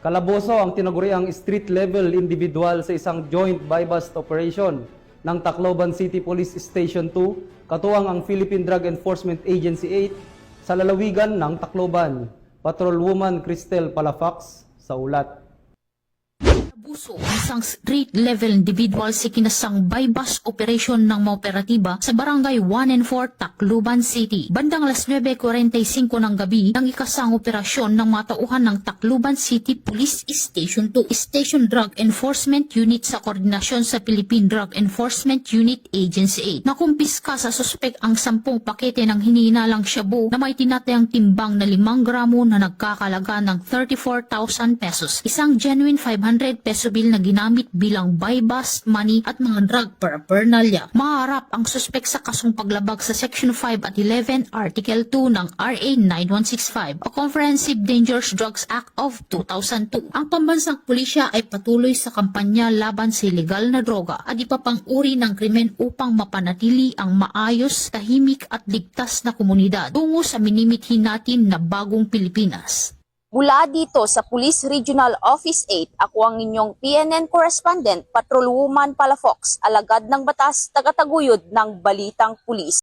Kalaboso ang tinaguriang street-level individual sa isang joint buy-bust operation ng Tacloban City Police Station 2, katuwang ang Philippine Drug Enforcement Agency 8 sa lalawigan ng Tacloban. Patrolwoman Cristel Palafax sa ulat. Buso, isang street-level individual sa kinasang buy-bust operation ng mga operatiba sa barangay 1 and 4, Tacloban City. Bandang alas 9:45 ng gabi, nang ikasang operasyon ng mga tauhan ng Tacloban City Police Station 2, Station Drug Enforcement Unit sa koordinasyon sa Philippine Drug Enforcement Unit Agency 8. Nakumpiska sa suspek ang 10 pakete ng hinihinalang shabu na may tinatayang timbang na 5 gramo na nagkakalaga ng 34,000 pesos. Isang genuine 500 peso bill na ginamit bilang buy-bust money at mga drug paraphernalia. Maharap ang suspek sa kasong paglabag sa Section 5 at 11, Article 2 ng RA 9165 o Comprehensive Dangerous Drugs Act of 2002. Ang pambansang pulisya ay patuloy sa kampanya laban sa ilegal na droga at iba pang uri ng krimen upang mapanatili ang maayos, tahimik at ligtas na komunidad tungo sa minimithi natin na bagong Pilipinas. Mula dito sa Police Regional Office 8, ako ang inyong PNN correspondent, Patrolwoman Palafox, alagad ng batas, tagataguyod ng Balitang Pulis.